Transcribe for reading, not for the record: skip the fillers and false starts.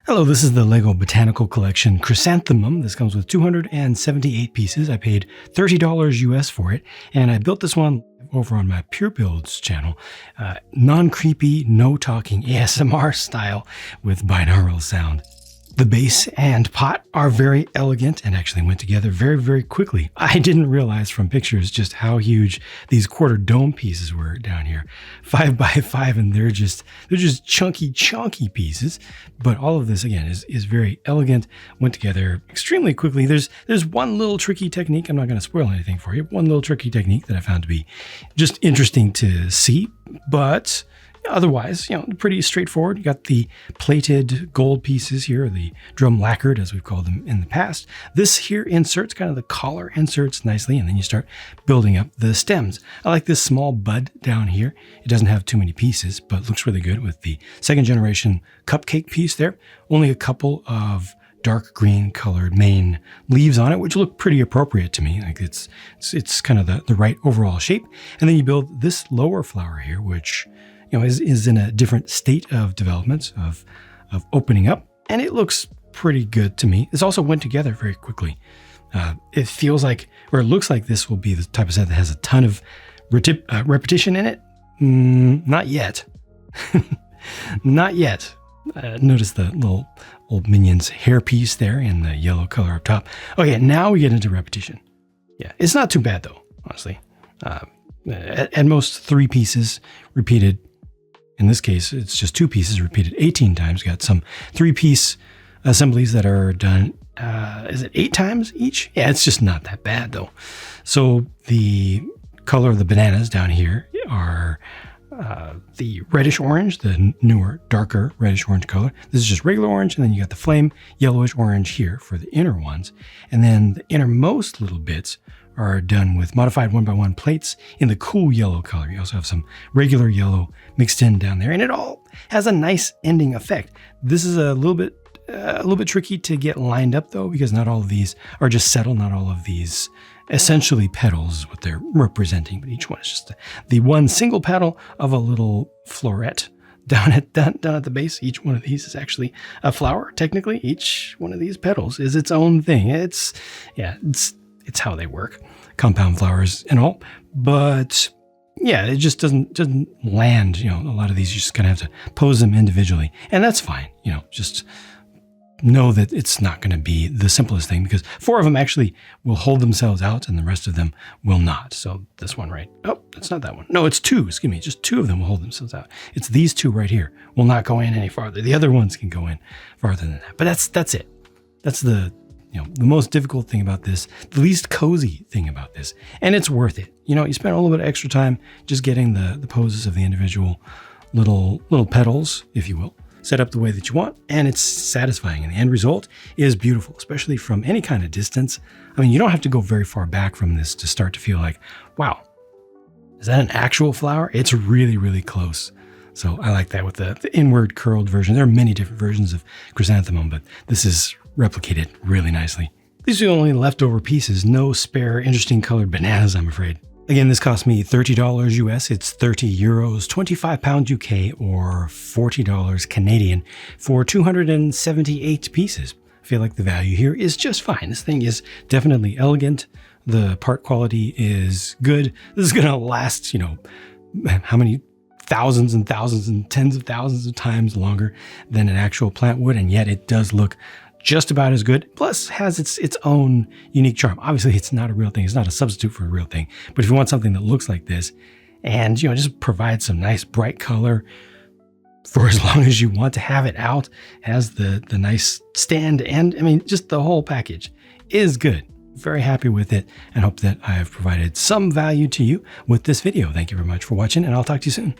Hello, this is the LEGO Botanical Collection Chrysanthemum. This comes with 278 pieces. I paid $30 US for it, and I built this one over on my Pure Builds channel. Non-creepy, no-talking ASMR style with binaural sound. The base and pot are very elegant and actually went together very, very quickly. I didn't realize from pictures just how huge these quarter dome pieces were down here. 5 by 5, and they're just chunky pieces. But all of this again is very elegant, went together extremely quickly. There's one little tricky technique. I'm not going to spoil anything for you. One little tricky technique that I found to be just interesting to see, but otherwise, pretty straightforward. You got the plated gold pieces here, the drum lacquered, as we've called them in the past. This here inserts, kind of the collar inserts nicely, and then you start building up the stems. I like this small bud down here. It doesn't have too many pieces, but looks really good with the second generation cupcake piece there. Only a couple of dark green colored main leaves on it, which look pretty appropriate to me. Like it's kind of the right overall shape. And then you build this lower flower here, which is in a different state of development, of opening up, and it looks pretty good to me. This also went together very quickly. It feels like, or it looks like this will be the type of set that has a ton of repetition in it. Not yet. Not yet. Notice the little old Minion's hairpiece there in the yellow color up top. Okay, now we get into repetition. Yeah, it's not too bad though, honestly. At most 3 pieces repeated. In this case, it's just 2 pieces repeated 18 times. Got some 3-piece assemblies that are done, is it 8 times each? Yeah, it's just not that bad though. So the color of the bananas down here are the reddish orange, the newer, darker reddish orange color. This is just regular orange, and then you got the flame yellowish orange here for the inner ones. And then the innermost little bits are done with modified 1x1 plates in the cool yellow color. You also have some regular yellow mixed in down there, and it all has a nice ending effect. This is a little bit tricky to get lined up though, because not all of these are just settled. Not all of these essentially petals is what they're representing, but each one is just the one single petal of a little floret down at the base. Each one of these is actually a flower. Technically, each one of these petals is its own thing. It's how they work, compound flowers and all. But yeah, it just doesn't land. A lot of these you just kind of have to pose them individually, and that's fine. Just know that it's not going to be the simplest thing, because 4 of them actually will hold themselves out and the rest of them will not. So this one, right? Oh, that's not that one. No, it's 2. Excuse me. Just 2 of them will hold themselves out. It's these 2 right here will not go in any farther. The other ones can go in farther than that. But that's it. That's the most difficult thing about this, the least cozy thing about this, and it's worth it. You spend a little bit of extra time just getting the poses of the individual little petals, if you will, set up the way that you want, and it's satisfying, and the end result is beautiful, especially from any kind of distance. I mean, you don't have to go very far back from this to start to feel like, wow, is that an actual flower? It's really, really close. So I like that with the inward curled version. There are many different versions of Chrysanthemum, but this is replicated really nicely. These are the only leftover pieces, no spare interesting colored bananas, I'm afraid. Again, this cost me $30 US, it's 30 euros, 25 pounds UK, or $40 Canadian for 278 pieces. I feel like the value here is just fine. This thing is definitely elegant. The part quality is good. This is gonna last, how many thousands and thousands and tens of thousands of times longer than an actual plant would, and yet it does look just about as good, plus has its own unique charm. Obviously, it's not a real thing. It's not a substitute for a real thing. But if you want something that looks like this and, just provide some nice bright color for as long as you want to have it out, has the nice stand, and I mean, just the whole package is good. Very happy with it, and hope that I have provided some value to you with this video. Thank you very much for watching, and I'll talk to you soon.